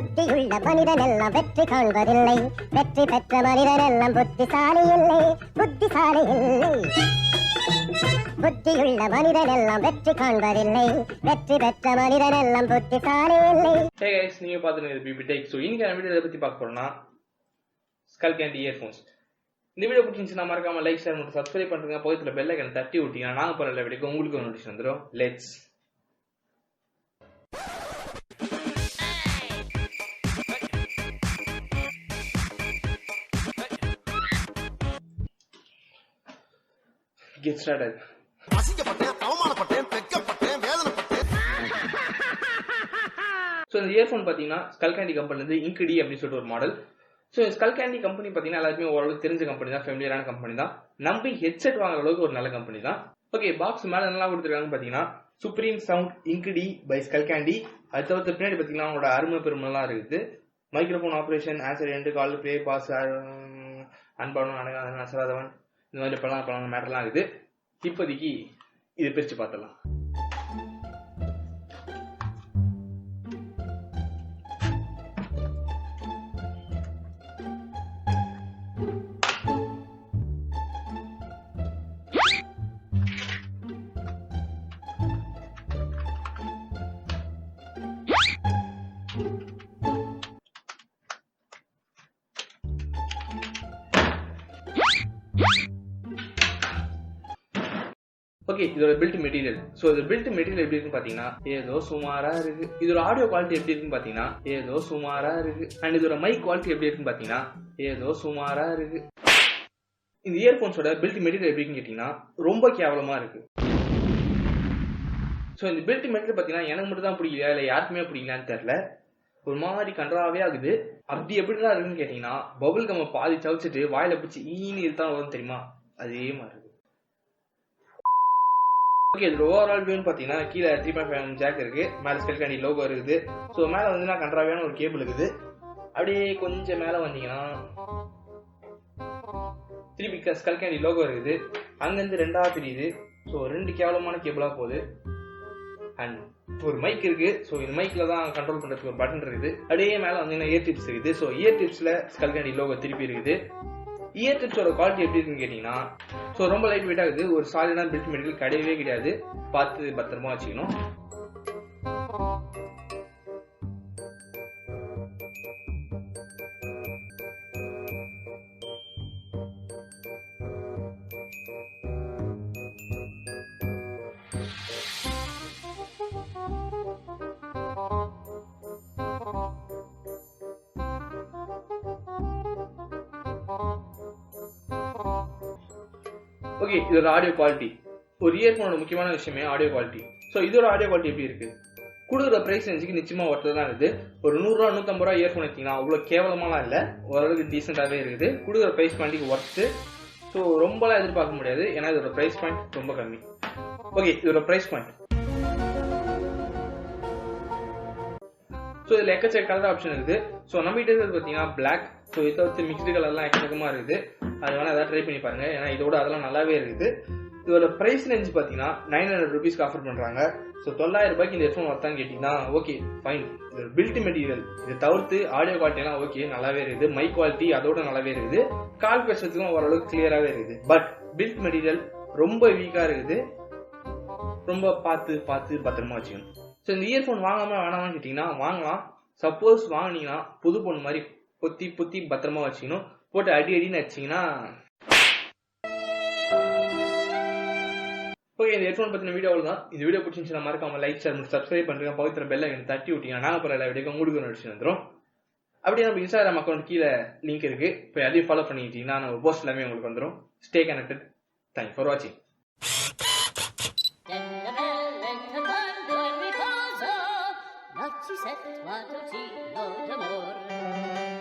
புத்தியுள்ள மனிதனெல்லாம் வெற்றி காண்பதில்லை, வெற்றி பெற்ற மனிதனெல்லாம் புத்திசாலி இல்லை, புத்திசாலி இல்லை. புத்தியுள்ள மனிதனெல்லாம் வெற்றி காண்பதில்லை, வெற்றி பெற்ற மனிதனெல்லாம் புத்திசாலி இல்லை. Hey guys, நீங்க பாத்துட்டு பிபி டெக். சோ இன்னைக்கு நான் வீடியோல பத்தி பார்க்க போறேன்னா skullcandy இயர்போன்ஸ். இந்த வீடியோ பிடிச்சிருந்துச்சுன்னா மறக்காம லைக் ஷேர் மற்றும் சப்ஸ்கிரைப் பண்ணுங்க. பக்கத்துல பெல் ஐகானை தட்டி விட்டீங்கன்னா நாங்க போற எல்லா வீடியோக்கும் உங்களுக்கு ஒரு நோட்டிஃபிகேஷன் வந்துரும். Let's get started. So இந்த இயர்போன் பாத்தீங்கன்னா skullcandy கம்பெனில இருந்து inkdy அப்படின்னு சொல்லிட்டு ஒரு மாடல். ஸோ skullcandy கம்பெனி பார்த்தீங்கன்னா எல்லாருமே ஓரளவுக்கு தெரிஞ்ச கம்பெனி தான், ஃபெமிலியரான கம்பெனி தான், நம்பி ஹெட்செட் வாங்குற அளவுக்கு ஒரு நல்ல கம்பெனி தான். ஓகே, பாக்ஸ் மேலே நல்லா கொடுத்துருக்காங்கன்னு பார்த்தீங்கன்னா supreme sound inkdy by skullcandy. அது தவிர்த்து பின்னாடி பார்த்தீங்கன்னா அவங்களோட அருமை பெருமைலாம் இருக்குது. Microphone operation, answer end, call, play, pause, அன்பானும் அடங்காதவன், அசராதவன், இந்த மாதிரி பல மேட்டர்லாம் இருக்குது. இப்போதைக்கு இதை பிரித்து பார்த்துடலாம். ஓகே, இதோட பில்ட் மெட்டீரியல். ஸோ இது பில்ட் மெட்டீரியல் எப்படி இருக்குன்னு பார்த்தீங்கன்னா ஏதோ சுமாரா இருக்கு. இதோட ஆடியோ குவாலிட்டி எப்படி இருக்குன்னு பார்த்தீங்கன்னா ஏதோ சுமாரா இருக்கு. அண்ட் இதோட மைக் குவாலிட்டி எப்படி இருக்குன்னு பார்த்தீங்கன்னா ஏதோ சுமாரா இருக்கு. இந்த இயர்போன்ஸோட பில்ட் மெட்டீரியல் எப்படி இருக்குன்னு கேட்டீங்கன்னா ரொம்ப கேவலமா இருக்கு. ஸோ இந்த பில்ட் மெட்டீரியல் பார்த்தீங்கன்னா எனக்கு மட்டும் தான் பிடிக்கல, இல்லை யாருக்குமே பிடிக்கலான்னு தெரியல, ஒரு மாதிரி கன்றாவே ஆகுது. அப்படி எப்படிதான் இருக்குன்னு கேட்டீங்கன்னா பபுள் கம்ம பாதி சவச்சிட்டு வாயில பிடிச்சி ஈன்னு இழுத்தான் வரும் தெரியுமா, அதே மாதிரி இருக்கு. ஓகே, இது ஓவரால் வியூன்னு பார்த்தீங்கன்னா கீழே 3.5mm ஜாக் இருக்கு, மேலே skullcandy லோகோ இருக்குது. ஸோ மேலே வந்து கன்றாவியான ஒரு கேபிள் இருக்குது. அப்படியே கொஞ்சம் மேலே வந்தீங்கன்னா திருப்பி skullcandy லோகோ இருக்குது. அங்கேருந்து ரெண்டா தெரியுது. ஸோ ரெண்டு கேவலமான கேபிளாக போகுது. அண்ட் ஒரு மைக் இருக்கு. ஸோ இந்த மைக்ல தான் கண்ட்ரோல் பண்றதுக்கு ஒரு பட்டன் இருக்குது. அப்படியே மேலே வந்தீங்கன்னா இயர் டிப்ஸ் இருக்குது. ஸோ இயர் டிப்ஸ்ல skullcandy லோகோ திருப்பி இருக்குது. இயர் டிப்ஸோட குவாலிட்டி எப்படி இருக்குன்னு கேட்டீங்கன்னா ஸோ ரொம்ப லைட் வெயிட் ஆகுது. ஒரு சாலிடான பில்ட் மெட்டீரியல் கிடையவே கிடையாது. பார்த்து பத்திரமா வச்சுக்கணும். ஓகே, இதோட ஆடியோ குவாலிட்டி. ஒரு இயர்போனோட முக்கியமான விஷயமே ஆடியோ குவாலிட்டி. ஸோ இதோட ஆடியோ குவாலிட்டி எப்படி இருக்கு? கொடுக்குற பிரைஸ் ரேஞ்சுக்கு நிச்சயமா ஒருத்தர் தான் இருக்குது. ஒரு 100 ரூபா 150 ரூபா இயர்போன் எடுத்தீங்கன்னா அவ்வளோ கேவலமாலாம் இல்லை, ஓரளவுக்கு டீசெண்டாகவே இருக்குது. கொடுக்குற பிரைஸ் பாயிண்ட்டுக்கு ஒர்த்து. ஸோ ரொம்பலாம் எதிர்பார்க்க முடியாது, ஏன்னா இதோட பிரைஸ் பாயிண்ட் ரொம்ப கம்மி. ஓகே, இதோட பிரைஸ் பாயிண்ட். ஸோ இதில் எக்கச்சக்க கலர் ஆப்ஷன் இருக்குது. ஸோ நம்ம கிட்ட இருக்கிறது பார்த்தீங்கன்னா பிளாக். ஸோ இதை வச்சு மிக்ஸ்டு கலர்லாம் எக்கச்சக்கமாக இருக்குது. அது வேணால் எதாவது ட்ரை பண்ணி பாருங்க, ஏன்னா இதோட அதெல்லாம் நல்லாவே இருக்குது. இதோட பிரைஸ் ரேஞ்ச் பார்த்தீங்கன்னா 900 rupees ஆஃபர் பண்ணுறாங்க. ஸோ 900 ரூபாய்க்கு இந்த ஹெட்ஃபோன் ஒர்த்தான்னு கேட்டிங்கன்னா ஓகே ஃபைன். இதோட பில்ட் மெட்டீரியல் இதை தவிர்த்து ஆடியோ குவாலிட்டிலாம் ஓகே நல்லாவே இருக்குது. மைக் குவாலிட்டி அதோட நல்லாவே இருக்குது. கால் பேசுறதுக்கும் ஓரளவுக்கு கிளியராகவே இருக்குது. பட் பில்ட் மெட்டீரியல் ரொம்ப வீக்காக இருக்குது. ரொம்ப பார்த்து பத்திரமா வச்சுக்கணும். ஸோ இந்த இயர்ஃபோன் வாங்காம வேணாமான்னு கேட்டிங்கன்னா வாங்கலாம். சப்போஸ் வாங்கினீங்கன்னா புது பொண்ணு மாதிரி பொத்தி பத்திரமா வச்சுக்கணும். போட்டு அடின்னு வச்சிங்கன்னா ஓகே. இந்த ஹெட்ஃபோன் பற்றின வீடியோ அவ்வளோதான். இந்த வீடியோ பிடிச்சிருந்துச்சுன்னா மறக்காம லைக் ஷேர் மற்றும் சப்ஸ்கிரைப் பண்ணுறேன். பக்கத்துல பெல் ஐகானை தட்டி விட்டீங்கன்னா நாங்கள் போகிற எல்லா வீடியோக்கும் உங்களுக்கு நோட்டிஃபிகேஷன் வந்துடும். அப்படியே நம்ம இன்ஸ்டாகிராம் அக்கௌண்ட் கீழே லிங்க் இருக்கு, இப்போ அதையும் ஃபாலோ பண்ணிக்கிட்டீங்கன்னா நம்ம போஸ்ட் எல்லாமே உங்களுக்கு வந்துடும். Stay connected. தேங்க்ஸ் ஃபார் வாட்சிங். Non ci set, ma tu ci, non d'amore.